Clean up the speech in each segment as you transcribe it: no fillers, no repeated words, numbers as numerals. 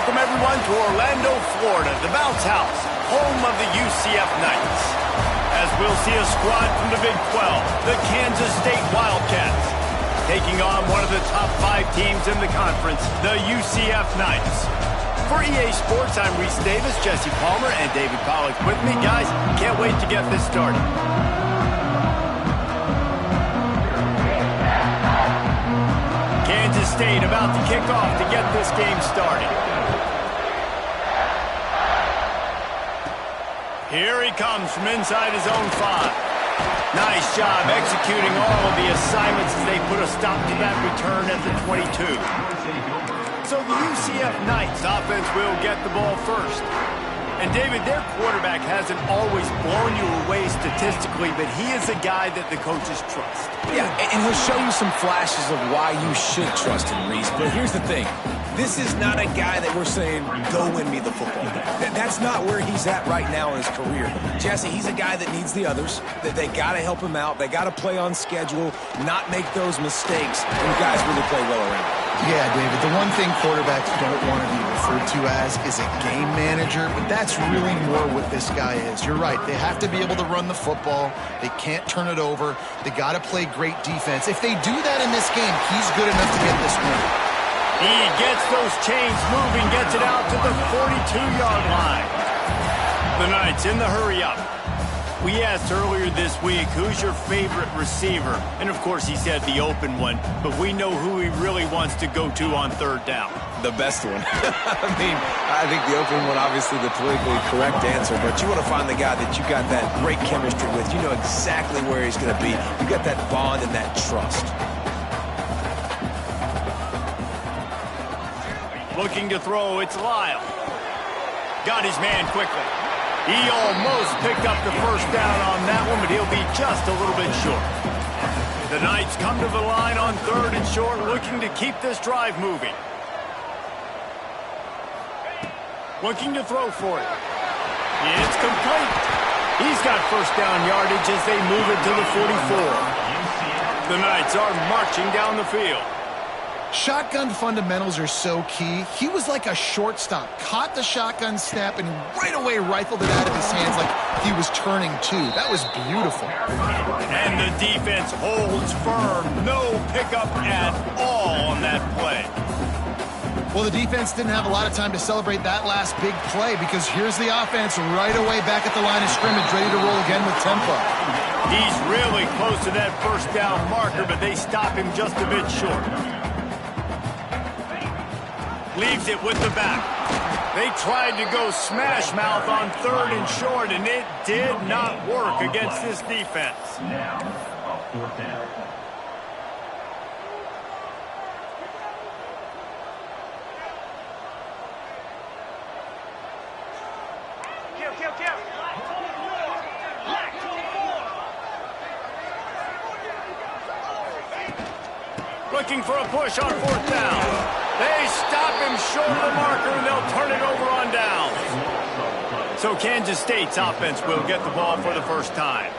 welcome everyone to Orlando, Florida, the bounce house, home of the UCF Knights. As we'll see a squad from the Big 12, the Kansas State Wildcats, taking on one of the top 5 teams in the conference, the UCF Knights. For EA Sports, I'm Reese Davis, Jesse Palmer, and David Pollack with me. Guys, can't wait to get this started. Kansas State about to kick off to get this game started. Here he comes from inside his own 5. Nice job executing all of the assignments as they put a stop to that return at the 22. So the UCF Knights offense will get the ball first. And David, their quarterback hasn't always blown you away statistically, but he is a guy that the coaches trust. Yeah, and he'll show you some flashes of why you should trust him, Reese. But here's the thing. This is not a guy that we're saying, go win me the football. That's not where he's at right now in his career. Jesse, he's a guy that needs the others. That they got to help him out. They got to play on schedule, not make those mistakes, and you guys really play well around. Yeah, David, the one thing quarterbacks don't want to be referred to as is a game manager, but that's really more what this guy is. You're right. They have to be able to run the football. They can't turn it over. They got to play great defense. If they do that in this game, he's good enough to get this win. He gets those chains moving, gets it out to the 42-yard line. The Knights in the hurry-up. We asked earlier this week, who's your favorite receiver? And, of course, he said the open one, but we know who he really wants to go to on third down. The best one. I think the open one, obviously the politically correct answer, but you want to find the guy that you got that great chemistry with. You know exactly where he's going to be. You got that bond and that trust. Looking to throw, it's Lyle. Got his man quickly. He almost picked up the first down on that one, but he'll be just a little bit short. The Knights come to the line on third and short, looking to keep this drive moving. Looking to throw for it. It's complete. He's got first down yardage as they move it to the 44. The Knights are marching down the field. Shotgun fundamentals are so key. He was like a shortstop, caught the shotgun snap, and right away rifled it out of his hands like he was turning two. That was beautiful. And the defense holds firm. No pickup at all on that play. Well, the defense didn't have a lot of time to celebrate that last big play because here's the offense right away back at the line of scrimmage, ready to roll again with tempo. He's really close to that first down marker, but they stop him just a bit short. Leaves it with the back. They tried to go smash mouth on third and short, and it did not work against this defense. Looking for a push on fourth down. They stop him short of the marker, and they'll turn it over on downs. So Kansas State's offense will get the ball for the first time.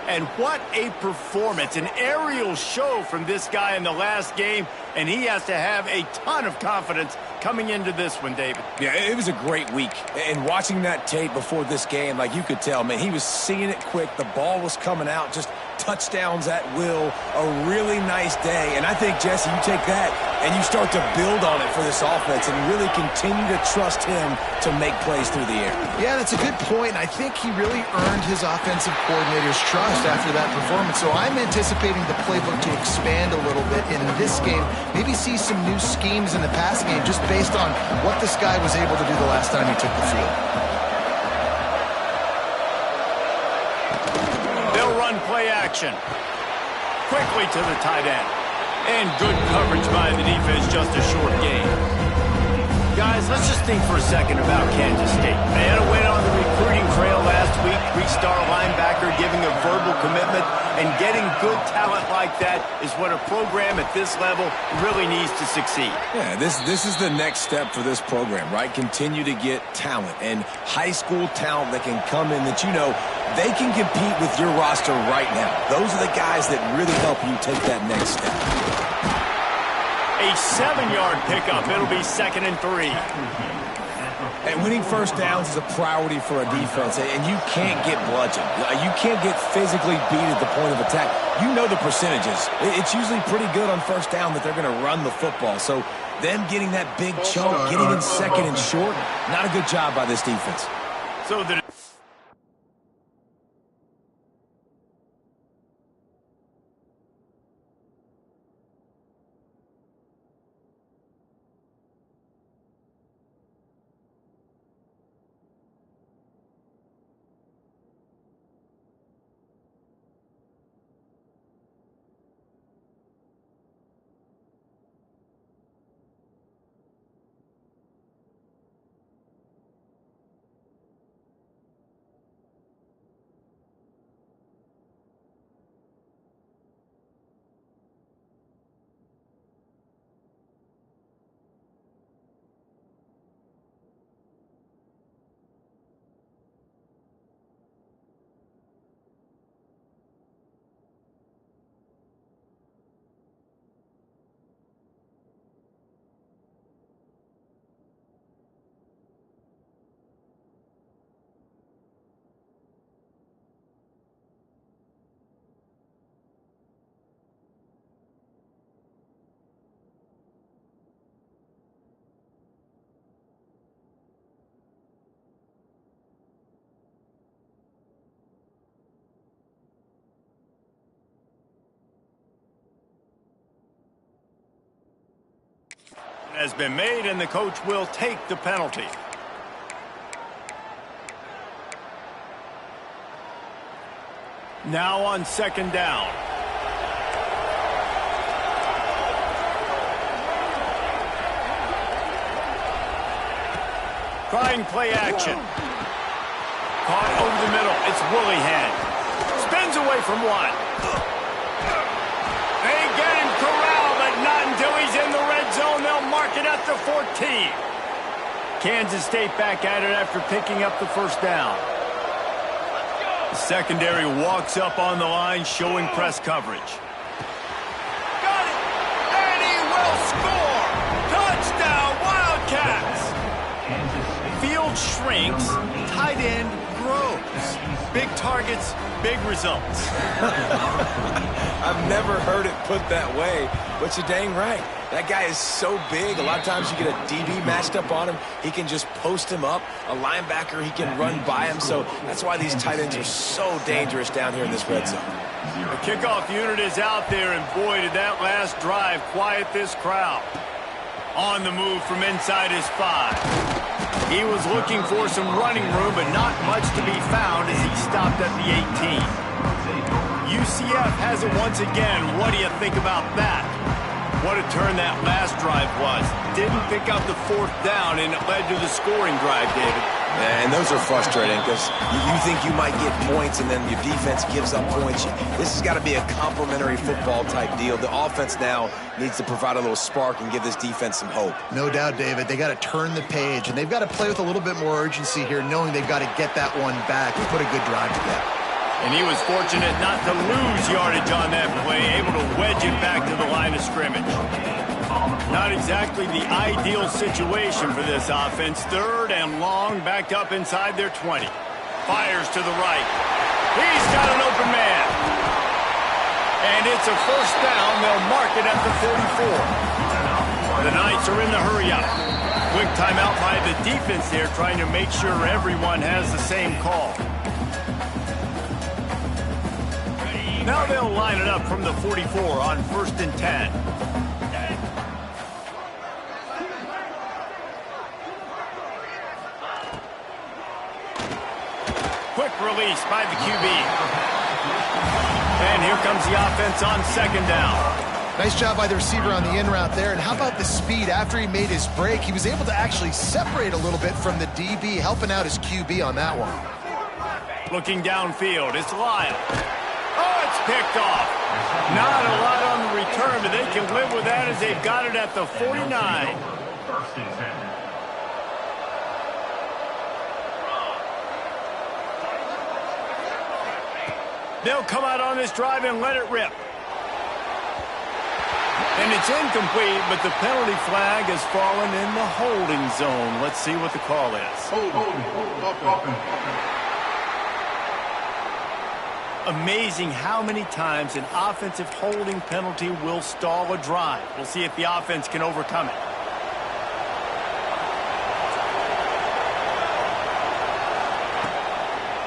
And what a performance, an aerial show from this guy in the last game, and he has to have a ton of confidence coming into this one, David. Yeah, it was a great week. And watching that tape before this game, like you could tell, man, he was seeing it quick. The ball was coming out, just touchdowns at will. A really nice day. And I think, Jesse, you take that and you start to build on it for this offense and really continue to trust him to make plays through the air. Yeah, that's a good point. I think he really earned his offensive coordinator's trust after that performance. So I'm anticipating the playbook to expand a little bit in this game. Maybe see some new schemes in the pass game just based on what this guy was able to do the last time he took the field. They'll run play action. Quickly to the tight end. And good coverage by the defense, just a short gain. Guys, let's just think for a second about Kansas State. They had a win on the recruiting trail last week. 3-star linebacker giving a verbal commitment, and getting good talent like that is what a program at this level really needs to succeed. Yeah, this is the next step for this program, right? Continue to get talent and high school talent that can come in that, you know, they can compete with your roster right now. Those are the guys that really help you take that next step. A 7-yard pickup. It'll be 2nd and 3. And winning first downs is a priority for a defense, and you can't get bludgeoned. You can't get physically beat at the point of attack. You know the percentages. It's usually pretty good on first down that they're going to run the football. So them getting that big chunk, getting in 2nd and short, not a good job by this defense. So that has been made, and the coach will take the penalty. Now on 2nd down. Trying play action. Caught over the middle. It's Willihan. Spins away from one. They get him corralled, but not until he's in the red zone. They'll mark it at the 14. Kansas State back at it after picking up the first down. The secondary walks up on the line, showing press coverage. Got it! And he will score! Touchdown, Wildcats! Field shrinks, tight end grows. Big targets, big results. I've never heard it put that way, but you're dang right. That guy is so big. A lot of times you get a DB matched up on him. He can just post him up. A linebacker, he can run by him. So that's why these tight ends are so dangerous down here in this red zone. The kickoff unit is out there, and boy, did that last drive quiet this crowd. On the move from inside his 5. He was looking for some running room, but not much to be found as he stopped at the 18. UCF has it once again. What do you think about that? What a turn that last drive was. Didn't pick up the 4th down, and it led to the scoring drive, David. And those are frustrating because you think you might get points and then your defense gives up points. This has got to be a complementary football type deal. The offense now needs to provide a little spark and give this defense some hope. No doubt, David. They got to turn the page, and they've got to play with a little bit more urgency here, knowing they've got to get that one back and put a good drive together. And he was fortunate not to lose yardage on that play, able to wedge it back to the line of scrimmage. Not exactly the ideal situation for this offense. 3rd and long, backed up inside their 20. Fires to the right. He's got an open man. And it's a first down. They'll mark it at the 44. The Knights are in the hurry-up. Quick timeout by the defense there, trying to make sure everyone has the same call. Now they'll line it up from the 44 on 1st and 10. Quick release by the QB. And here comes the offense on 2nd down. Nice job by the receiver on the in route there. And how about the speed? After he made his break, he was able to actually separate a little bit from the DB, helping out his QB on that one. Looking downfield, it's Lyle. Oh, it's picked off. Not a lot on the return, but they can live with that as they've got it at the 49. They'll come out on this drive and let it rip. And it's incomplete, but the penalty flag has fallen in the holding zone. Let's see what the call is. Amazing how many times an offensive holding penalty will stall a drive. We'll see if the offense can overcome it.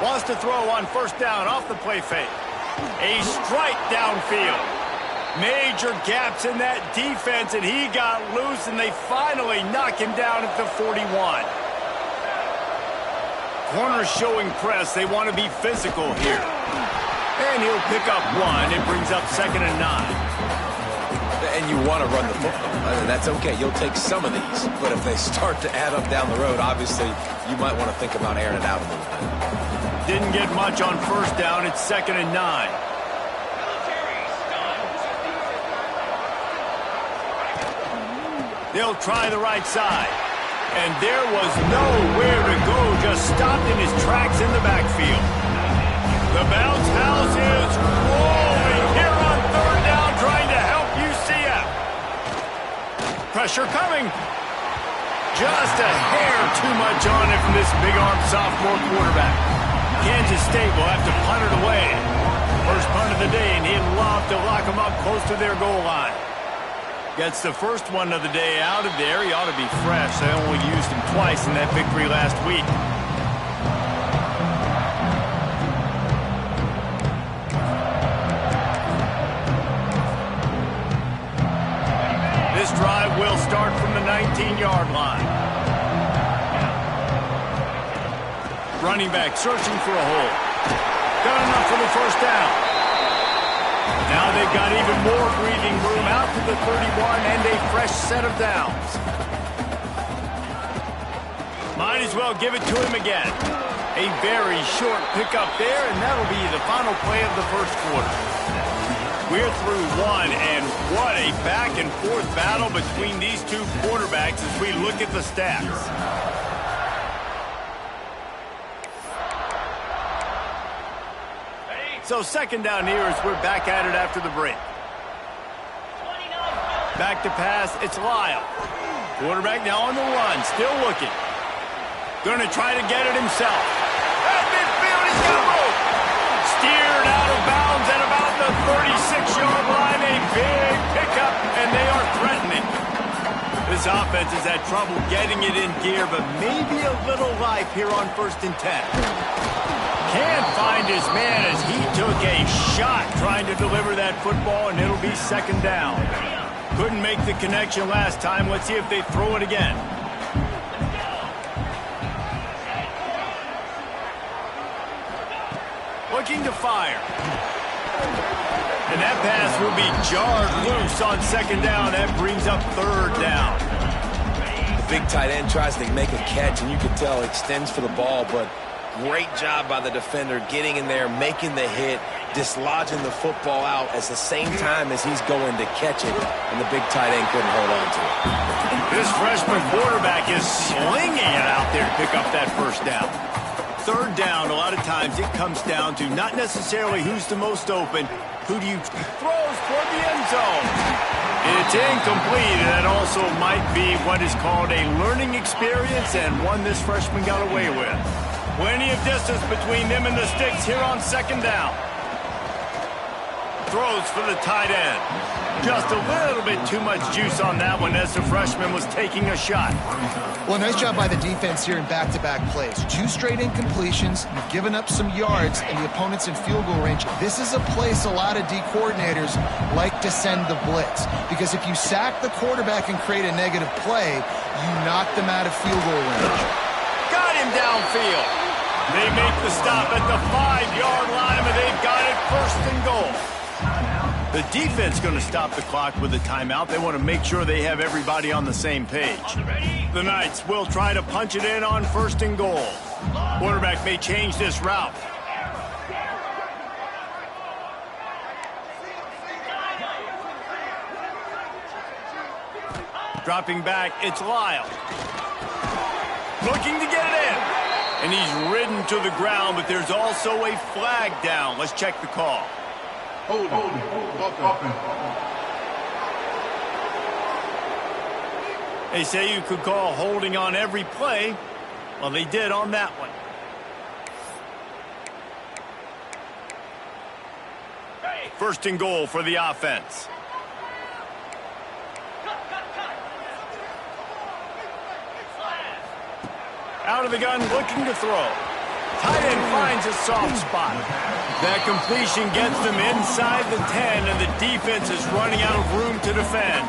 Wants to throw on first down off the play fake. A strike downfield. Major gaps in that defense, and he got loose, and they finally knock him down at the 41. Corners showing press. They want to be physical here. And he'll pick up one. It brings up 2nd and 9. And you want to run the football. I mean, that's okay. You'll take some of these. But if they start to add up down the road, obviously, you might want to think about airing it out a little bit. Didn't get much on first down. It's 2nd and 9. They'll try the right side. And there was nowhere to go. Just stopped in his tracks in the backfield. The bounce house is rolling here on 3rd down, trying to help UCF. Pressure coming. Just a hair too much on it from this big-armed sophomore quarterback. Kansas State will have to punt it away. First punt of the day, and he'd love to lock them up close to their goal line. Gets the first one of the day out of there. He ought to be fresh. They only used him twice in that victory last week. This drive will start from the 19-yard line. Running back searching for a hole. Got enough for the first down. Now they've got even more breathing room out to the 31 and a fresh set of downs. Might as well give it to him again. A very short pickup there, and that'll be the final play of the first quarter. We're through one, and what a back-and-forth battle between these two quarterbacks as we look at the stats. So 2nd down here as we're back at it after the break. Back to pass, it's Lyle. Quarterback now on the run, still looking. Going to try to get it himself. At midfield, he's got room. Steered out of bounds at about the 36-yard line. A big pickup, and they are threatening. This offense has had trouble getting it in gear, but maybe a little life here on 1st and 10. Can't find his man as he took a shot trying to deliver that football, and it'll be 2nd down. Couldn't make the connection last time. Let's see if they throw it again. Looking to fire. And that pass will be jarred loose on 2nd down. That brings up 3rd down. The big tight end tries to make a catch, and you can tell extends for the ball, but great job by the defender getting in there, making the hit, dislodging the football out at the same time as he's going to catch it, and the big tight end couldn't hold on to it. This freshman quarterback is slinging it out there to pick up that first down. 3rd down, a lot of times it comes down to not necessarily who's the most open, who do you throws toward the end zone. It's incomplete, and that also might be what is called a learning experience, and one this freshman got away with. Plenty of distance between them and the sticks here on 2nd down. Throws for the tight end. Just a little bit too much juice on that one as the freshman was taking a shot. Well, nice job by the defense here in back-to-back plays. 2 straight incompletions. You've given up some yards, and the opponent's in field goal range. This is a place a lot of D coordinators like to send the blitz, because if you sack the quarterback and create a negative play, you knock them out of field goal range. Got him downfield. They make the stop at the 5-yard line, but they've got it 1st and goal. The defense going to stop the clock with a timeout. They want to make sure they have everybody on the same page. The Knights will try to punch it in on 1st and goal. Quarterback may change this route. Dropping back, it's Lyle. Looking to get it in. And he's ridden to the ground, but there's also a flag down. Let's check the call. Hold. They say you could call holding on every play. Well, they did on that one. First and goal for the offense. Out of the gun, looking to throw. Tight end finds a soft spot. That completion gets them inside the 10, and the defense is running out of room to defend.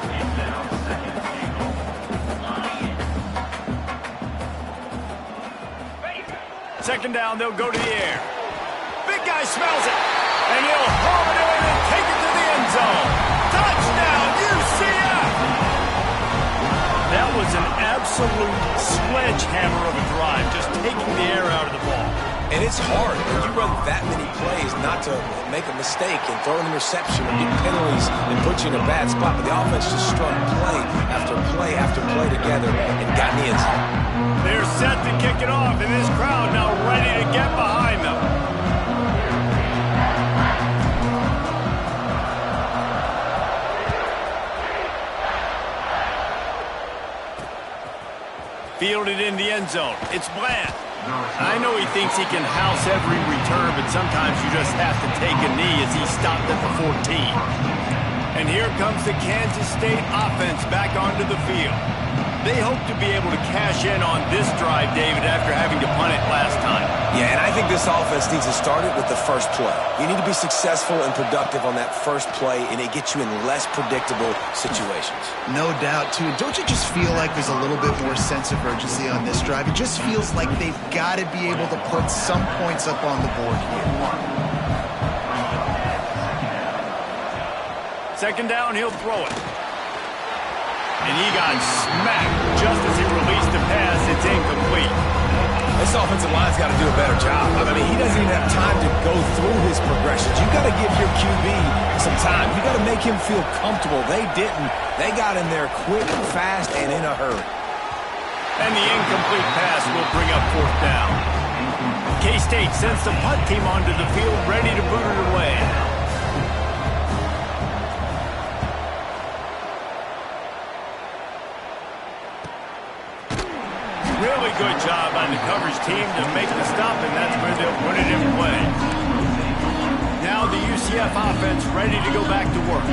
Second down, they'll go to the air. Big guy smells it, and he'll haul it in and take it to the end zone. Touchdown, UCF! That was an absolute sledgehammer of a drive, just taking the air out of the ball. And it's hard when you run that many plays not to make a mistake and throw an interception or get penalties and put you in a bad spot. But the offense just strung play after play after play together and got in the end zone. They're set to kick it off, and this crowd now ready to get behind them. Fielded in the end zone. It's Bland. I know he thinks he can house every return, but sometimes you just have to take a knee as he stopped at the 14. And here comes the Kansas State offense back onto the field. They hope to be able to cash in on this drive, David, after having to punt it last time. Yeah, and I think this offense needs to start it with the first play. You need to be successful and productive on that first play, and it gets you in less predictable situations. No doubt, too. Don't you just feel like there's a little bit more sense of urgency on this drive? It just feels like they've got to be able to put some points up on the board here. Second down, he'll throw it. And he got smacked just as he released the pass. It's incomplete. This offensive line's got to do a better job. I mean, he doesn't even have time to go through his progressions. You got to give your QB some time. You got to make him feel comfortable. They didn't. They got in there quick, fast, and in a hurry. And the incomplete pass will bring up fourth down. K-State sends the punt team onto the field, ready to boot it away. Really good job by the coverage team to make the stop, and that's where they'll put it in play. Now the UCF offense ready to go back to work.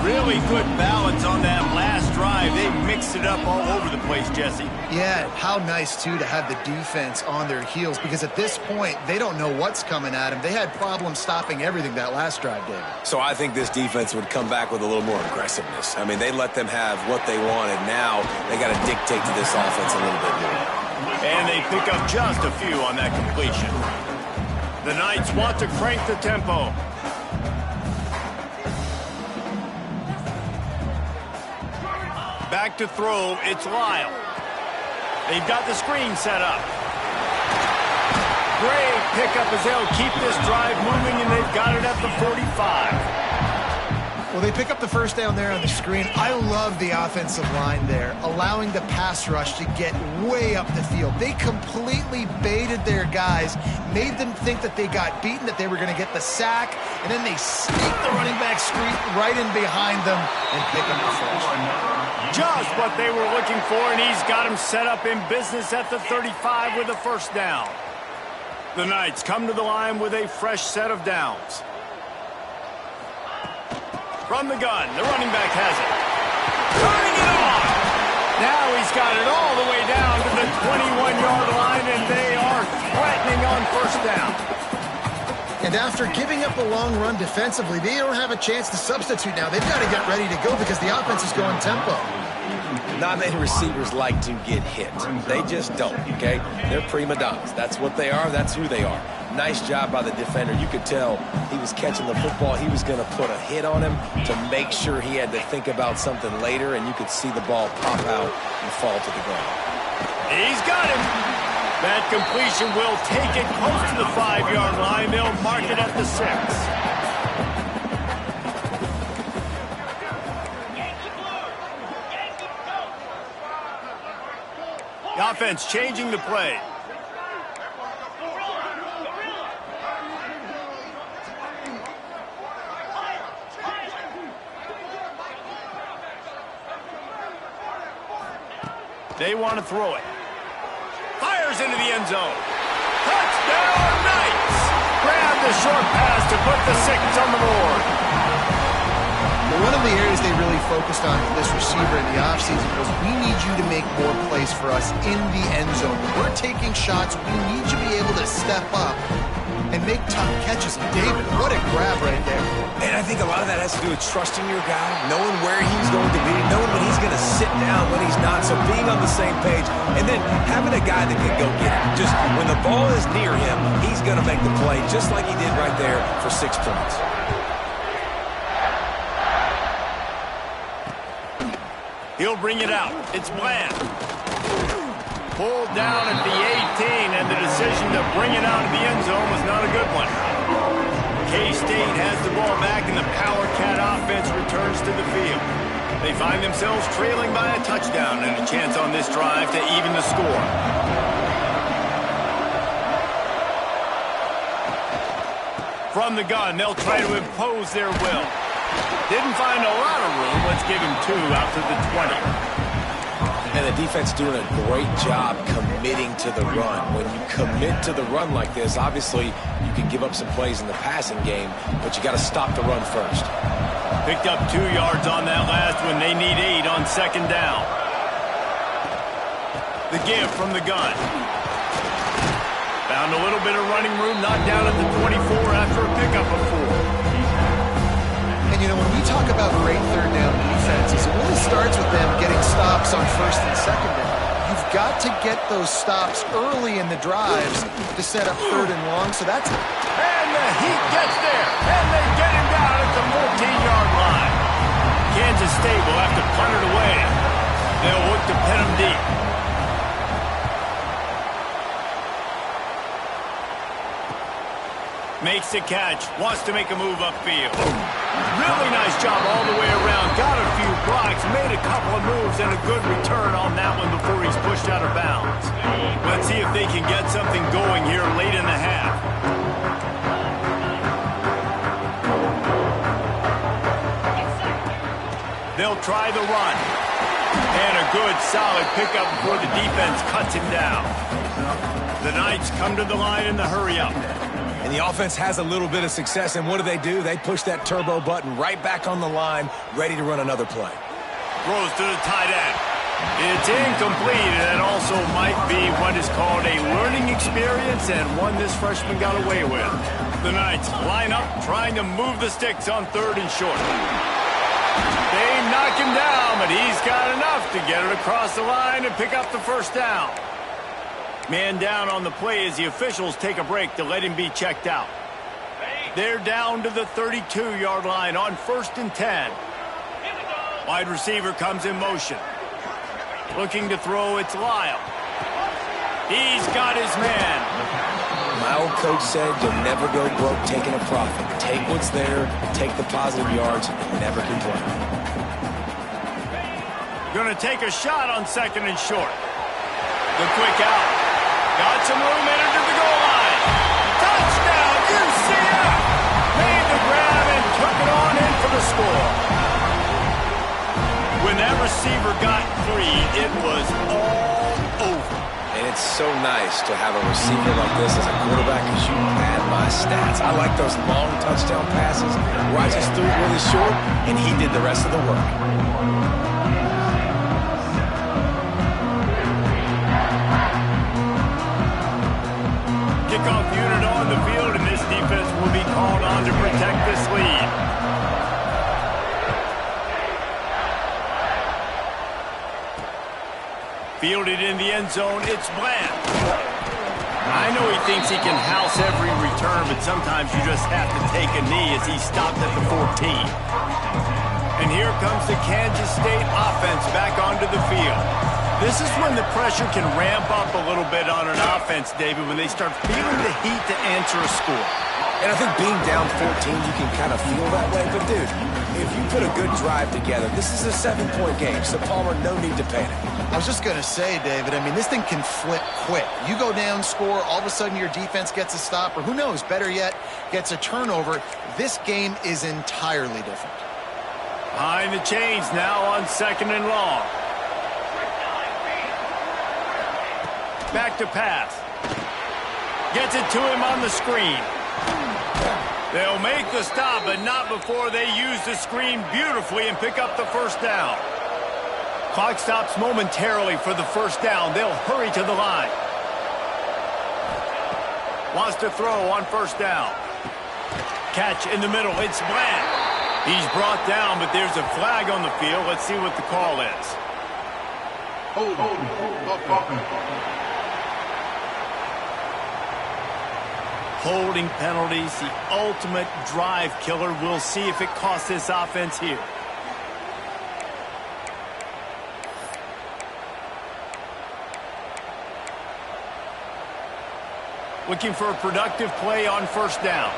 Really good balance on that last drive. They mixed it up all over the place, Jesse. Yeah, how nice, too, to have the defense on their heels, because at this point, they don't know what's coming at them. They had problems stopping everything that last drive, David. So I think this defense would come back with a little more aggressiveness. I mean, they let them have what they wanted. Now they got to dictate to this offense a little bit more. And they pick up just a few on that completion. The Knights want to crank the tempo. Back to throw, it's Lyle. They've got the screen set up. Great pickup as they'll keep this drive moving, and they've got it at the 45. Well, they pick up the first down there on the screen. I love the offensive line there, allowing the pass rush to get way up the field. They completely baited their guys, made them think that they got beaten, that they were going to get the sack, and then they sneak the running back screen right in behind them and pick up the first. Just what they were looking for, and he's got him set up in business at the 35 with a first down. The Knights come to the line with a fresh set of downs. From the gun, the running back has it. Turning it on! Now he's got it all the way down to the 21-yard line, and they are threatening on first down. And after giving up a long run defensively, they don't have a chance to substitute now. They've got to get ready to go because the offense is going tempo. Not many receivers like to get hit. They just don't, okay? They're prima donnas. That's what they are. That's who they are. Nice job by the defender. You could tell he was catching the football. He was going to put a hit on him to make sure he had to think about something later, and you could see the ball pop out and fall to the ground. He's got him. That completion will take it close to the 5-yard line. They'll mark it at the 6. The offense changing the play. They want to throw it. Fires into the end zone. Touchdown, Knights! Grab the short pass to put the 6 on the board. One of the areas they really focused on for this receiver in the offseason was we need you to make more plays for us in the end zone. We're taking shots. We need you to be able to step up and make tough catches. David, what a grab right there. And I think a lot of that has to do with trusting your guy, knowing where he's going to be, knowing when he's going to sit down, when he's not, so being on the same page, and then having a guy that can go get it. Just when the ball is near him, he's going to make the play, just like he did right there for 6 points. He'll bring it out. It's Bland. Pulled down at the 18, and the decision to bring it out of the end zone was not a good one. K-State has the ball back, and the Power Cat offense returns to the field. They find themselves trailing by a touchdown and a chance on this drive to even the score. From the gun, they'll try to impose their will. Didn't find a lot of room. Let's give him 2 out to the 20. And the defense doing a great job committing to the run. When you commit to the run like this, obviously you can give up some plays in the passing game, but you got to stop the run first. Picked up 2 yards on that last one. They need 8 on 2nd down. The give from the gun. Found a little bit of running room, knocked down at the 24 after a pickup of 4. And, you know, when we talk about great third down defenses, it really starts with them getting stops on 1st and 2nd down. You've got to get those stops early in the drives to set up 3rd and long, so that's... And the Heat gets there, and they get him down at the 14-yard line. Kansas State will have to punt it away. They'll look to pin him deep. Makes the catch, wants to make a move upfield. Really nice job all the way around. Got a few blocks, made a couple of moves, and a good return on that one before he's pushed out of bounds. Let's see if they can get something going here late in the half. They'll try the run. And a good, solid pickup before the defense cuts him down. The Knights come to the line in the hurry-up. And the offense has a little bit of success, and what do? They push that turbo button right back on the line, ready to run another play. Throws to the tight end. It's incomplete, and it also might be what is called a learning experience, and one this freshman got away with. The Knights line up, trying to move the sticks on 3rd and short. They knock him down, but he's got enough to get it across the line and pick up the 1st down. Man down on the play as the officials take a break to let him be checked out. They're down to the 32-yard line on 1st and 10. Wide receiver comes in motion. Looking to throw, it's Lyle. He's got his man. My old coach said you'll never go broke taking a profit. Take what's there, take the positive yards, and never complain. Going to take a shot on 2nd and short. The quick out. Got some room entered to the goal line. Touchdown, UCF! Made the grab and took it on in for the score. When that receiver got free, it was all over. And it's so nice to have a receiver like this as a quarterback because you pad my stats. I like those long touchdown passes where I just threw it really short, and he did the rest of the work. Kickoff unit on the field, and this defense will be called on to protect this lead. Fielded in the end zone, it's Bland. I know he thinks he can house every return, but sometimes you just have to take a knee as he stopped at the 14. And here comes the Kansas State offense back onto the field. This is when the pressure can ramp up a little bit on an offense, David, when they start feeling the heat to answer a score. And I think being down 14, you can kind of feel that way. But, dude, if you put a good drive together, this is a 7-point game, so Palmer, no need to panic. I was just going to say, David, I mean, this thing can flip quick. You go down, score, all of a sudden your defense gets a stop, or who knows, better yet, gets a turnover. This game is entirely different. Behind the chains now on 2nd and long. Back to pass. Gets it to him on the screen. They'll make the stop, but not before they use the screen beautifully and pick up the first down. Clock stops momentarily for the first down. They'll hurry to the line. Wants to throw on first down. Catch in the middle. It's Bland. He's brought down, but there's a flag on the field. Let's see what the call is. Holding penalties, the ultimate drive killer. We'll see if it costs this offense here. Looking for a productive play on first down.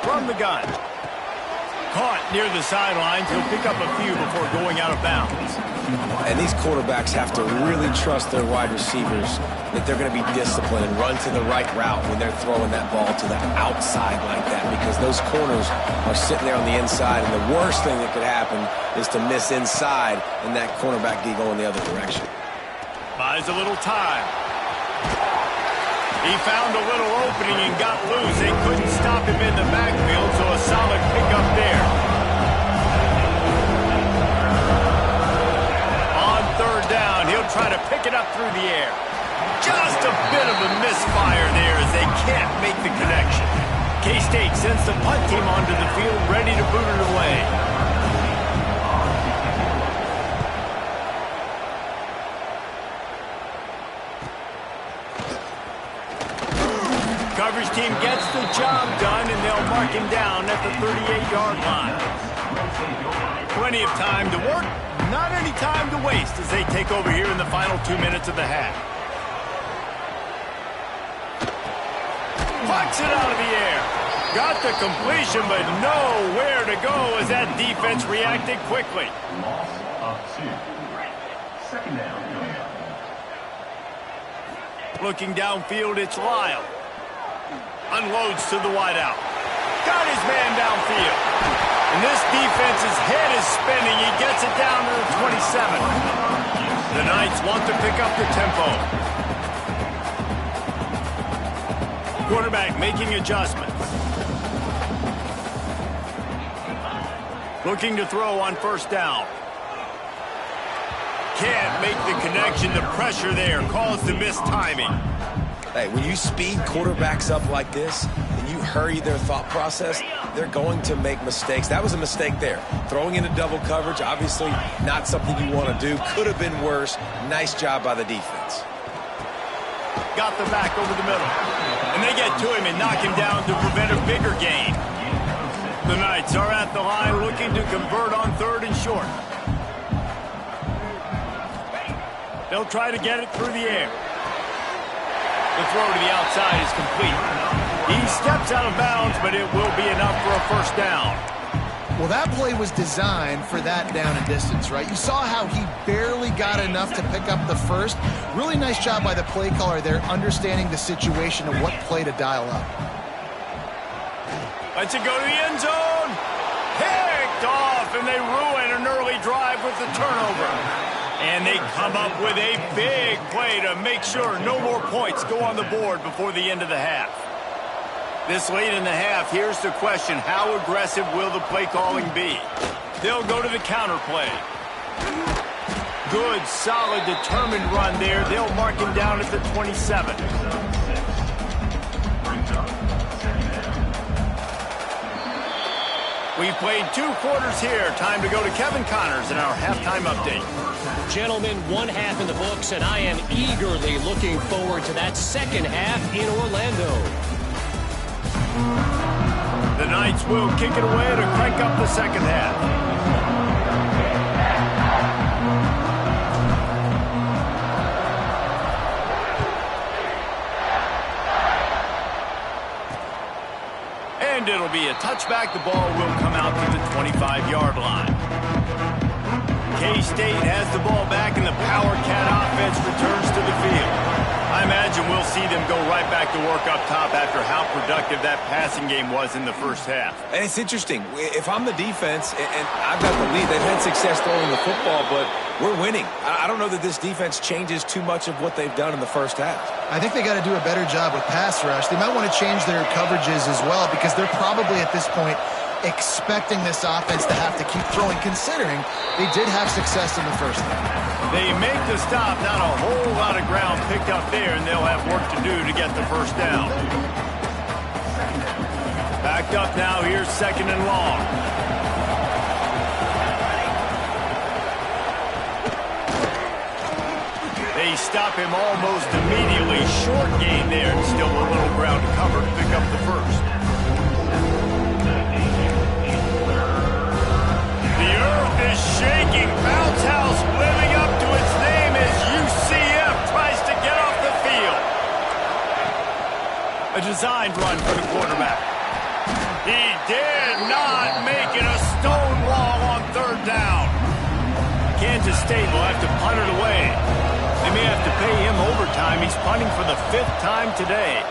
From the gun. Caught near the sidelines. He'll pick up a few before going out of bounds. And these quarterbacks have to really trust their wide receivers that they're going to be disciplined and run to the right route when they're throwing that ball to the outside like that, because those corners are sitting there on the inside, and the worst thing that could happen is to miss inside and that cornerback D going the other direction. Buys a little time. He found a little opening and got loose. They couldn't stop him in the backfield, so a solid pickup there. On third down, he'll try to pick it up through the air. Just a bit of a misfire there as they can't make the connection. K-State sends the punt team onto the field, ready to boot it away. Coverage team gets the job done, and they'll mark him down at the 38-yard line. Plenty of time to work, not any time to waste as they take over here in the final 2 minutes of the half. Pucks it out of the air. Got the completion, but nowhere to go as that defense reacted quickly. Loss of 2. Second down. Looking downfield, it's Lyle. Unloads to the wideout. Got his man downfield. And this defense's head is spinning. He gets it down to the 27. The Knights want to pick up the tempo. Quarterback making adjustments. Looking to throw on first down. Can't make the connection. The pressure there caused the missed timing. Hey, when you speed quarterbacks up like this and you hurry their thought process, they're going to make mistakes. That was a mistake there. Throwing into double coverage, obviously not something you want to do. Could have been worse. Nice job by the defense. Got the back over the middle. And they get to him and knock him down to prevent a bigger gain. The Knights are at the line looking to convert on third and short. They'll try to get it through the air. The throw to the outside is complete. He steps out of bounds, but it will be enough for a first down. Well, that play was designed for that down and distance, right? You saw how he barely got enough to pick up the first. Really nice job by the play caller there, understanding the situation and what play to dial up. Lets it go to the end zone. Picked off, and they ruin an early drive with the turnover. And they come up with a big play to make sure no more points go on the board before the end of the half. This late in the half, here's the question. How aggressive will the play calling be? They'll go to the counter play. Good, solid, determined run there. They'll mark him down at the 27. We've played 2 quarters here. Time to go to Kevin Connors in our halftime update. Gentlemen, 1 half in the books, and I am eagerly looking forward to that second half in Orlando. The Knights will kick it away to crank up the second half. And it'll be a touchback. The ball will come out to the 25-yard line. K-State has the ball back, and the Power Cat offense returns to the field. I imagine we'll see them go right right back to work up top after how productive that passing game was in the first half. And it's interesting. If I'm the defense and I've got the lead, they've had success throwing the football, but we're winning. I don't know that this defense changes too much of what they've done in the first half. I think they got to do a better job with pass rush. They might want to change their coverages as well because they're probably at this point expecting this offense to have to keep throwing, considering they did have success in the first half. They make the stop, not a whole lot of ground picked up there, and they'll have work to do to get the first down. Backed up now, here's 2nd and long. They stop him almost immediately. Short gain there, and still a little ground to cover to pick up the first. The earth is shaking. Bounce house living up to its name as UCF tries to get off the field. A designed run for the quarterback. He did not make it. A stone wall on 3rd down. Kansas State will have to punt it away. They may have to pay him overtime. He's punting for the 5th time today.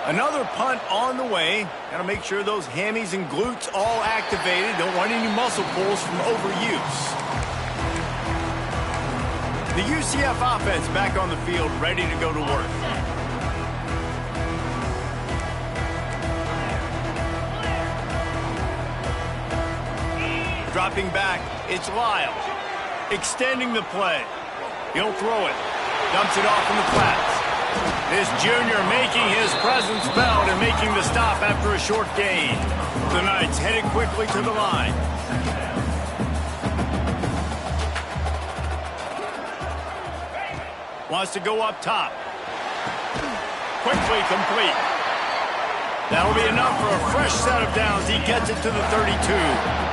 Another punt on the way. Got to make sure those hammies and glutes all activated. Don't want any muscle pulls from overuse. The UCF offense back on the field, ready to go to work. Dropping back, it's Lyle. Extending the play. He'll throw it. Dumps it off in the flats. This junior making his presence felt and making the stop after a short gain. The Knights headed quickly to the line. Wants to go up top. Quickly complete. That'll be enough for a fresh set of downs. He gets it to the 32.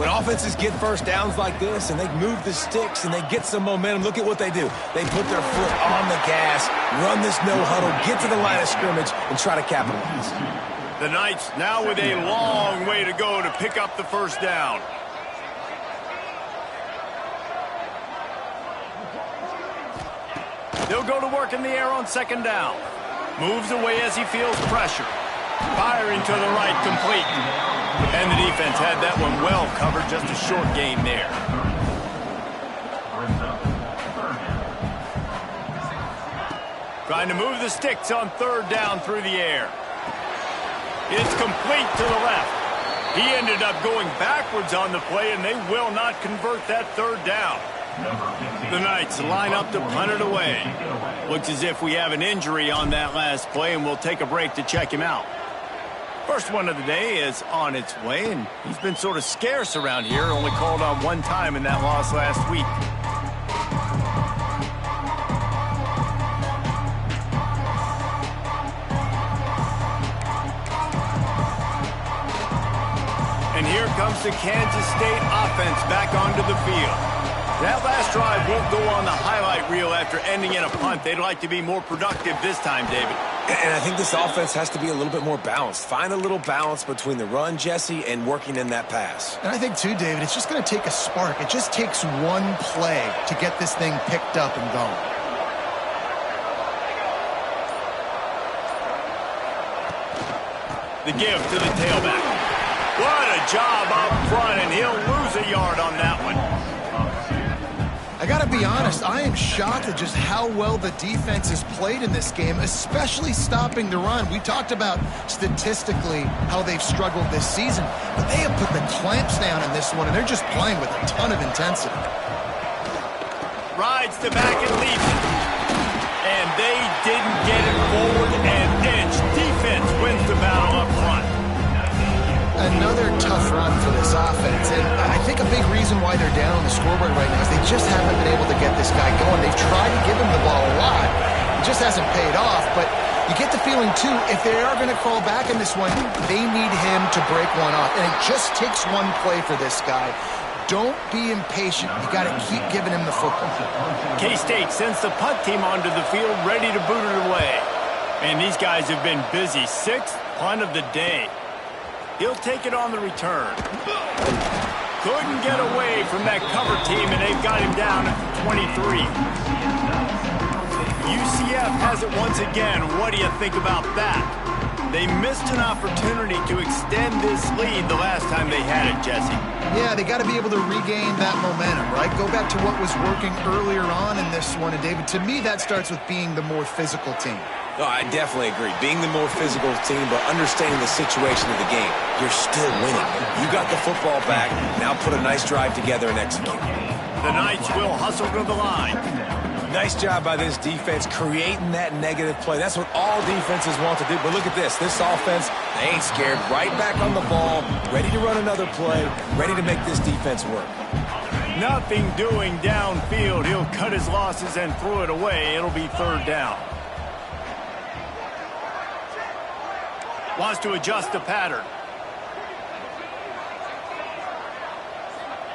When offenses get first downs like this and they move the sticks and they get some momentum, look at what they do. They put their foot on the gas, run this no huddle, get to the line of scrimmage, and try to capitalize. The Knights now with a long way to go to pick up the first down. They'll go to work in the air on 2nd down. Moves away as he feels pressure. Firing to the right, complete. And the defense had that one well covered, just a short gain there. Trying to move the sticks on 3rd down through the air. It's complete to the left. He ended up going backwards on the play, and they will not convert that 3rd down. The Knights line up to punt it away. Looks as if we have an injury on that last play, and we'll take a break to check him out. First one of the day is on its way, and he's been sort of scarce around here, only called on 1 time in that loss last week. And here comes the Kansas State offense back onto the field. That last drive won't go on the highlight reel after ending in a punt. They'd like to be more productive this time, David. And I think this offense has to be a little bit more balanced. Find a little balance between the run, Jesse, and working in that pass. And I think, too, David, it's just going to take a spark. It just takes one play to get this thing picked up and going. The give to the tailback. What a job up front, and he'll lose a yard on that one. I got to be honest, I am shocked at just how well the defense has played in this game, especially stopping the run. We talked about statistically how they've struggled this season, but they have put the clamps down in this one, and they're just playing with a ton of intensity. Rides to back and leaves it. And they didn't get it forward an inch. Defense wins the battle up front. Another tough run for this offense, and I think a big reason why they're down on the scoreboard right now is they just haven't been able to get this guy going. They've tried to give him the ball a lot. It just hasn't paid off, but you get the feeling, too, if they are going to crawl back in this one, they need him to break one off, and it just takes one play for this guy. Don't be impatient. You got to keep giving him the football. K-State sends the punt team onto the field, ready to boot it away. And these guys have been busy. 6th punt of the day. He'll take it on the return. Couldn't get away from that cover team, and they've got him down at the 23. UCF has it once again. What do you think about that? They missed an opportunity to extend this lead the last time they had it, Jesse. Yeah, they got to be able to regain that momentum, right? Go back to what was working earlier on in this one. And, David, to me, that starts with being the more physical team. Oh, I definitely agree. Being the more physical team, but understanding the situation of the game. You're still winning. You got the football back. Now put a nice drive together and execute. The Knights will hustle to the line. Nice job by this defense creating that negative play. That's what all defenses want to do. But look at this. This offense, they ain't scared. Right back on the ball, ready to run another play, ready to make this defense work. Nothing doing downfield. He'll cut his losses and throw it away. It'll be third down. Wants to adjust the pattern.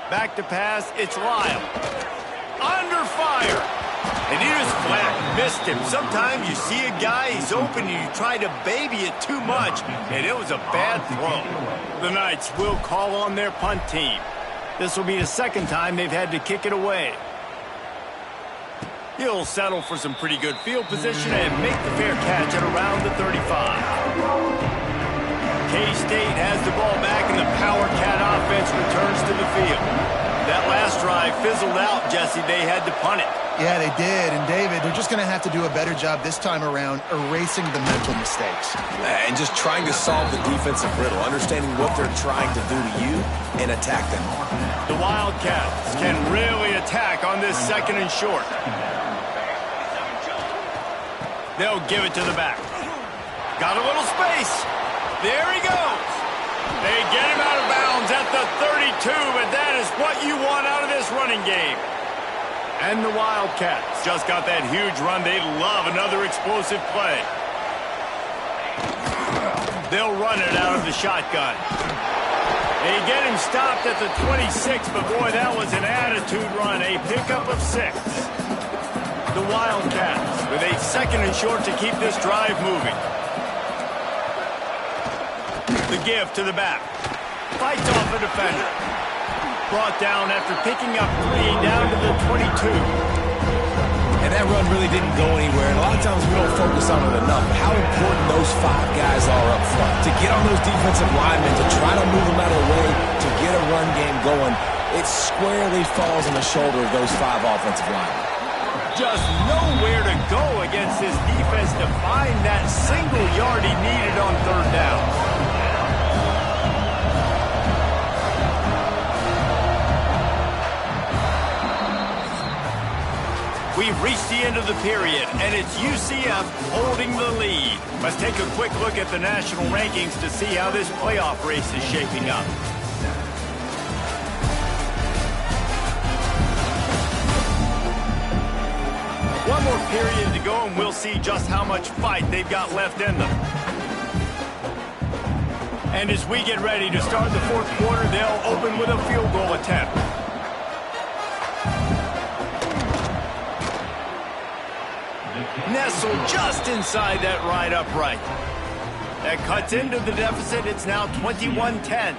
Back to pass. It's Lyle. Under fire. And he just flat missed him. Sometimes you see a guy, he's open, and you try to baby it too much, and it was a bad throw. The Knights will call on their punt team. This will be the second time they've had to kick it away. He'll settle for some pretty good field position and make the fair catch at around the 35. K-State has the ball back, and the Power Cat offense returns to the field. That last drive fizzled out, Jesse. They had to punt it. Yeah, they did. And, David, they're just going to have to do a better job this time around erasing the mental mistakes. And just trying to solve the defensive riddle, understanding what they're trying to do to you and attack them. The Wildcats can really attack on this second and short. They'll give it to the back. Got a little space. There he goes. They get him out of bounds at the 32, and that is what you want out of this running game. And the Wildcats just got that huge run. They love another explosive play. They'll run it out of the shotgun. They get him stopped at the 26, but boy, that was an attitude run. A pickup of 6. The Wildcats with a second and short to keep this drive moving. The give to the back. Fights off a defender. Brought down after picking up 3 down to the 22. And that run really didn't go anywhere. And a lot of times we don't focus on it enough. How important those 5 guys are up front. To get on those defensive linemen, to try to move them out of the way, to get a run game going, it squarely falls on the shoulder of those 5 offensive linemen. Just nowhere to go against this defense to find that single yard he needed on third down. We've reached the end of the period, and it's UCF holding the lead. Let's take a quick look at the national rankings to see how this playoff race is shaping up. One more period to go, and we'll see just how much fight they've got left in them. And as we get ready to start the fourth quarter, they'll open with a field goal attempt. Nestled just inside that right upright. That cuts into the deficit. It's now 21-10.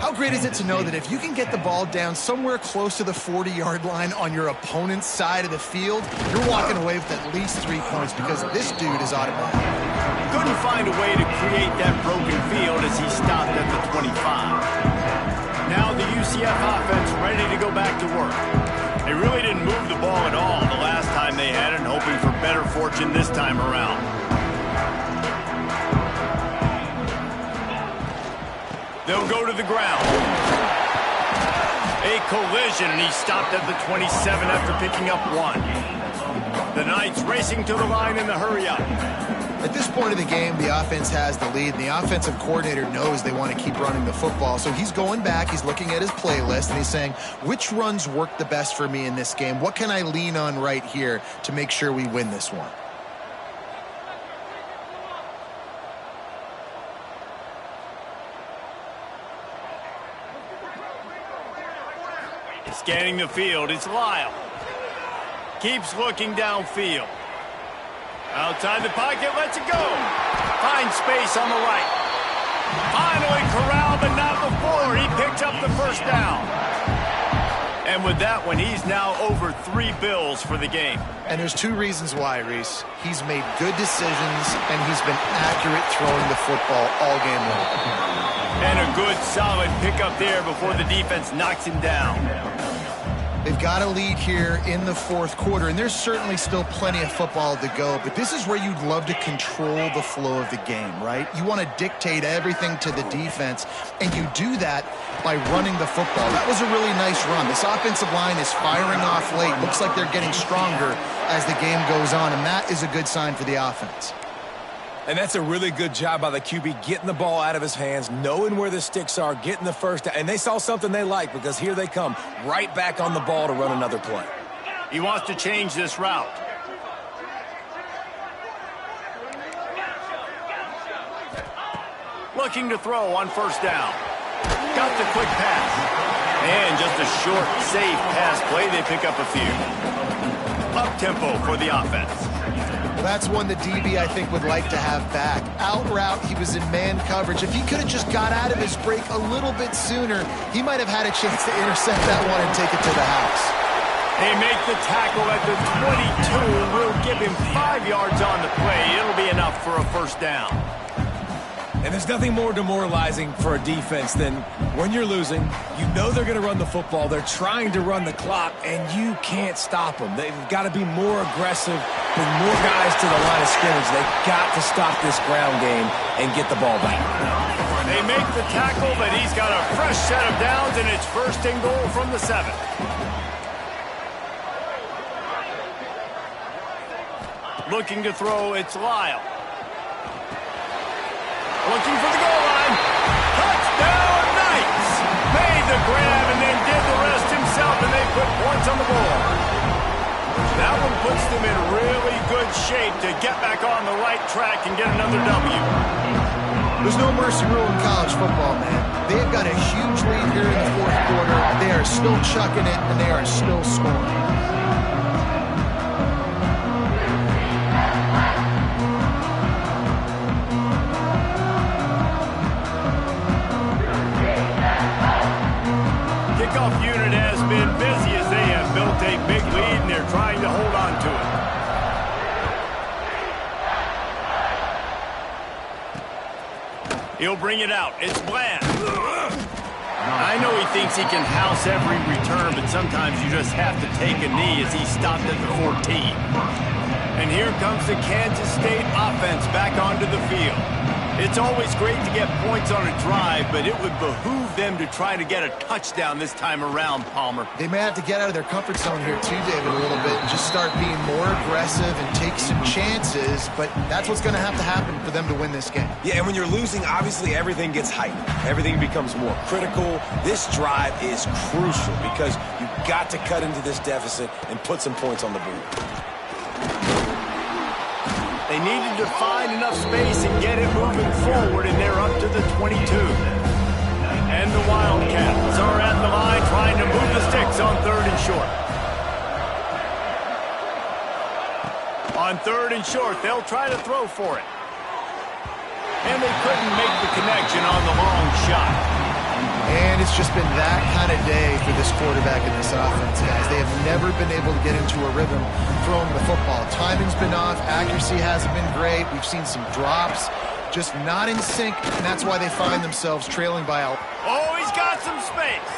How great is it to know that if you can get the ball down somewhere close to the 40-yard line on your opponent's side of the field, you're walking away with at least 3 points because this dude is automatic. Couldn't find a way to create that broken field as he stopped at the 25. Now the UCF offense ready to go back to work. They really didn't move the ball at all the last time they had it, hoping for better fortune this time around. They'll go to the ground. A collision, and he stopped at the 27 after picking up 1. The Knights racing to the line in the hurry-up. At this point of the game, the offense has the lead, and the offensive coordinator knows they want to keep running the football. So he's going back, he's looking at his playlist, and he's saying, which runs work the best for me in this game? What can I lean on right here to make sure we win this one? Scanning the field, it's Lyle. Keeps looking downfield. Outside the pocket, lets it go. Finds space on the right. Finally corralled, but not before. He picks up the first down. And And with that one, he's now over 3 bills for the game. And there's 2 reasons why, Reese. He's made good decisions, and he's been accurate throwing the football all game long. And a good, solid pickup there before the defense knocks him down. They've got a lead here in the 4th quarter, and there's certainly still plenty of football to go, but this is where you'd love to control the flow of the game, right? You want to dictate everything to the defense, and you do that by running the football. That was a really nice run. This offensive line is firing off late. Looks like they're getting stronger as the game goes on, and that is a good sign for the offense. And that's a really good job by the QB, getting the ball out of his hands, knowing where the sticks are, getting the first down. And they saw something they like, because here they come, right back on the ball to run another play. He wants to change this route. Looking to throw on 1st down. Got the quick pass. And just a short, safe pass play. They pick up a few. Up-tempo for the offense. That's one the DB, I think, would like to have back. Out route, he was in man coverage. If he could have just got out of his break a little bit sooner, he might have had a chance to intercept that one and take it to the house. They make the tackle at the 22. We'll give him 5 yards on the play. It'll be enough for a 1st down. And there's nothing more demoralizing for a defense than when you're losing, you know they're going to run the football, they're trying to run the clock, and you can't stop them. They've got to be more aggressive, bring more guys to the line of scrimmage. They've got to stop this ground game and get the ball back. They make the tackle, but he's got a fresh set of downs, and it's 1st and goal from the 7. Looking to throw, it's Lyle. Looking for the goal line. Touchdown, Knights! Made the grab and then did the rest himself, and they put points on the board. That one puts them in really good shape to get back on the right track and get another W. There's no mercy rule in college football, man. They've got a huge lead here in the 4th quarter. They are still chucking it, and they are still scoring. Kickoff unit has been busy as they have built a big lead, and they're trying to hold on to it. He'll bring it out. It's Bland. I know he thinks he can house every return, but sometimes you just have to take a knee as he stopped at the 14. And here comes the Kansas State offense back onto the field. It's always great to get points on a drive, but it would behoove them to try to get a touchdown this time around, Palmer. They may have to get out of their comfort zone here too, David, a little bit, and just start being more aggressive and take some chances, but that's what's going to have to happen for them to win this game. Yeah, and when you're losing, obviously everything gets heightened. Everything becomes more critical. This drive is crucial because you've got to cut into this deficit and put some points on the board. They needed to find enough space and get it moving forward, and they're up to the 22. And the Wildcats are at the line trying to move the sticks on 3rd and short. On 3rd and short, they'll try to throw for it. And they couldn't make the connection on the long shot. And it's just been that kind of day for this quarterback and this offense, guys. They have never been able to get into a rhythm throwing the football. Timing's been off. Accuracy hasn't been great. We've seen some drops. Just not in sync, and that's why they find themselves trailing by a... Oh, he's got some space.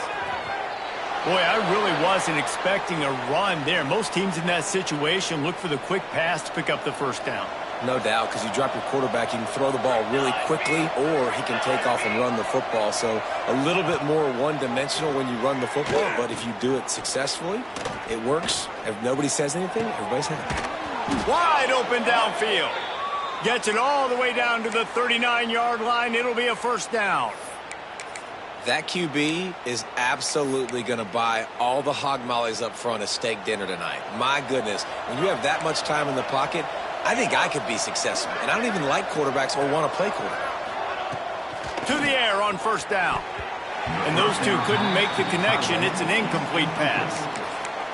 Boy, I really wasn't expecting a run there. Most teams in that situation look for the quick pass to pick up the 1st down. No doubt, because you drop your quarterback, you can throw the ball really quickly, or he can take off and run the football. So a little bit more one-dimensional when you run the football, but if you do it successfully, it works. If nobody says anything, everybody's happy. Wide open downfield. Gets it all the way down to the 39-yard line. It'll be a 1st down. That QB is absolutely going to buy all the hog mollies up front as steak dinner tonight. My goodness, when you have that much time in the pocket, I think I could be successful. And I don't even like quarterbacks or want to play quarterback. To the air on 1st down. And those two couldn't make the connection. It's an incomplete pass.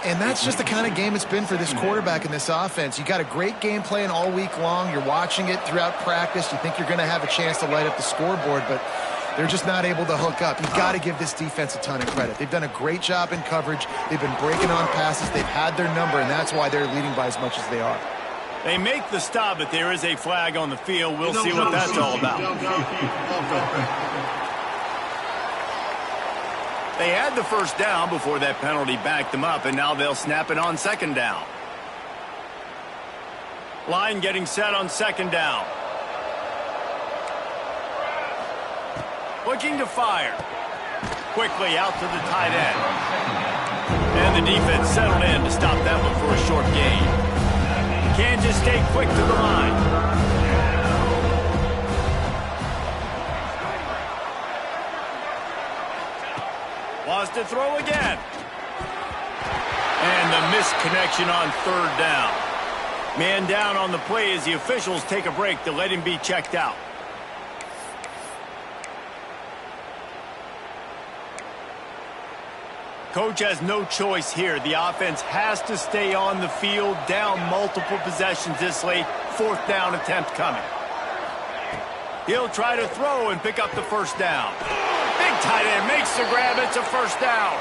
And that's just the kind of game it's been for this quarterback and this offense. You got a great game plan all week long. You're watching it throughout practice. You think you're going to have a chance to light up the scoreboard, but They're just not able to hook up. You've got to give this defense a ton of credit. They've done a great job in coverage. They've been breaking on passes. They've had their number, and that's why they're leading by as much as they are. They make the stop, but there is a flag on the field. We'll see what that's all about. They had the first down before that penalty backed them up, and now they'll snap it on second down. Line getting set on second down. Looking to fire. Quickly out to the tight end. And the defense settled in to stop that one for a short gain. Kansas State quick to the line. Wants to throw again. And the missed connection on third down. Man down on the play as the officials take a break to let him be checked out. Coach has no choice here. The offense has to stay on the field, down multiple possessions this late. Fourth down attempt coming. He'll try to throw and pick up the first down. Big tight end makes the grab. It's a first down.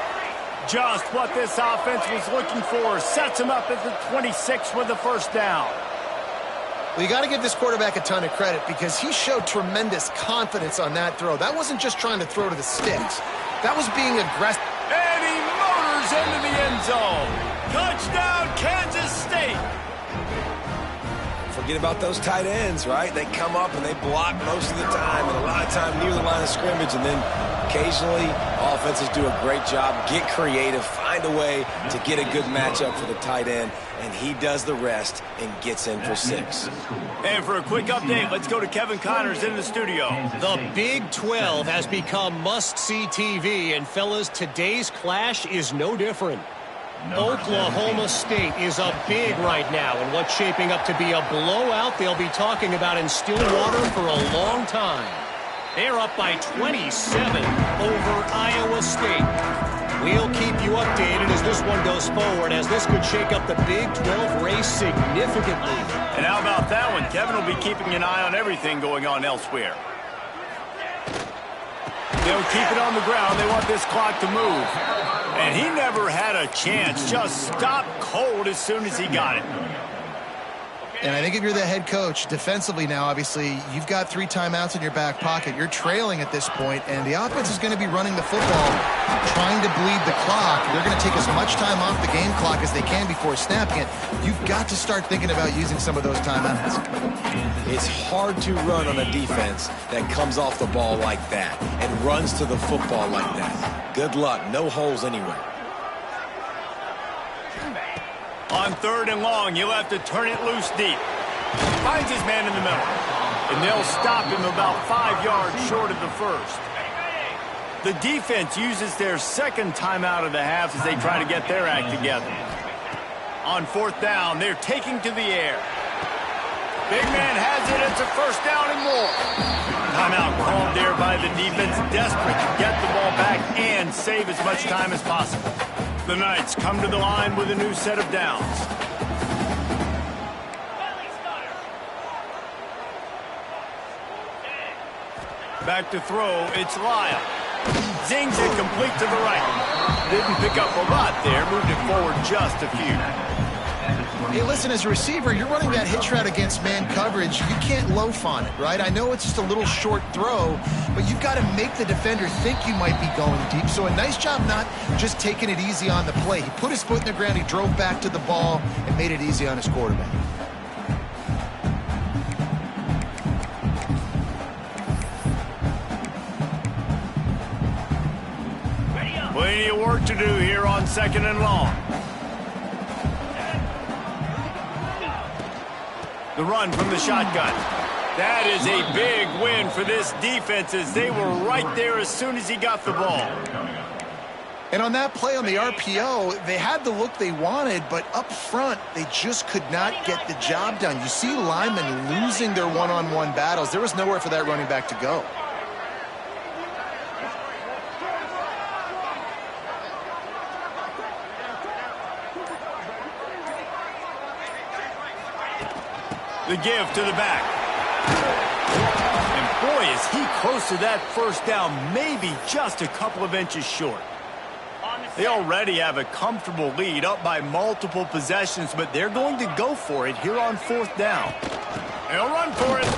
Just what this offense was looking for. Sets him up at the 26 with the first down. Well, you got to give this quarterback a ton of credit because he showed tremendous confidence on that throw. That wasn't just trying to throw to the sticks. That was being aggressive. And he motors into the end zone. Touchdown, Kansas State. Forget about those tight ends, right? They come up and they block most of the time, and a lot of time near the line of scrimmage, and then occasionally offenses do a great job, get creative, find a way to get a good matchup for the tight end, and he does the rest and gets in for 6. And for a quick update, let's go to Kevin Connors in the studio. The Big 12 has become must-see TV, and fellas, today's clash is no different. Oklahoma State is up big right now in what's shaping up to be a blowout they'll be talking about in Stillwater for a long time. They're up by 27 over Iowa State. We'll keep you updated as this one goes forward, as this could shake up the Big 12 race significantly. And how about that one? Kevin will be keeping an eye on everything going on elsewhere. They'll keep it on the ground. They want this clock to move. And he never had a chance. Just stopped cold as soon as he got it. And I think if you're the head coach, defensively now, obviously, you've got 3 timeouts in your back pocket. You're trailing at this point, and the offense is going to be running the football, trying to bleed the clock. They're going to take as much time off the game clock as they can before snapping it. You've got to start thinking about using some of those timeouts. It's hard to run on a defense that comes off the ball like that and runs to the football like that. Good luck. No holes anywhere. On third and long, you'll have to turn it loose deep. Finds his man in the middle. And they'll stop him about 5 yards short of the first. The defense uses their second timeout of the half as they try to get their act together. On fourth down, they're taking to the air. Big man has it. It's a first down and more. Timeout called there by the defense, desperate to get the ball back and save as much time as possible. The Knights come to the line with a new set of downs. Back to throw, it's Lyle. Zings it complete to the right. Didn't pick up a lot there, moved it forward just a few. Hey, listen, as a receiver, you're running that hitch route against man coverage. You can't loaf on it, right? I know it's just a little short throw, but you've got to make the defender think you might be going deep. So a nice job not just taking it easy on the play. He put his foot in the ground, he drove back to the ball, and made it easy on his quarterback. Plenty of work to do here on second and long. The run from the shotgun. That is a big win for this defense as they were right there as soon as he got the ball. And on that play on the RPO, they had the look they wanted, but up front, they just could not get the job done. You see linemen losing their one-on-one battles. There was nowhere for that running back to go. The give to the back. And Boy, is he close to that first down, maybe just a couple of inches short. They already have a comfortable lead, up by multiple possessions, but they're going to go for it here on 4th down. They'll run for it.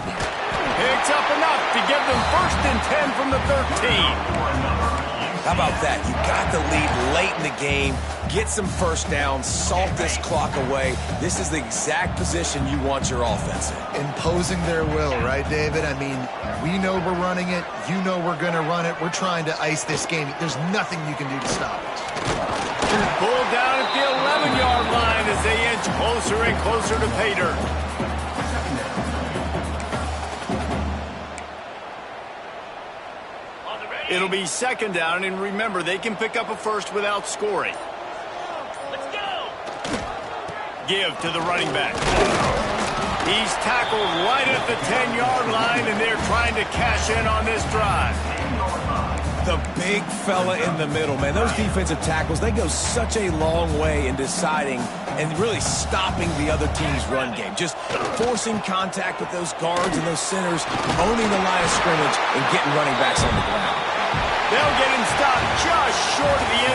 Picks up enough to give them 1st and 10 from the 13. How about that? You got the lead late in the game. Get some first downs. Salt this clock away. This is the exact position you want your offense in. Imposing their will, right, David? I mean, we know we're running it. You know we're going to run it. We're trying to ice this game. There's nothing you can do to stop us. Pulled down at the 11-yard line as they inch closer and closer to pay dirt. It'll be 2nd down, and remember, they can pick up a first without scoring. Let's go! Give to the running back. He's tackled right at the 10-yard line, and they're trying to cash in on this drive. The big fella in the middle, man. Those defensive tackles, they go such a long way in deciding and really stopping the other team's run game. Just forcing contact with those guards and those centers, owning the line of scrimmage, and getting running backs on the ground. They'll get him stopped just short of the end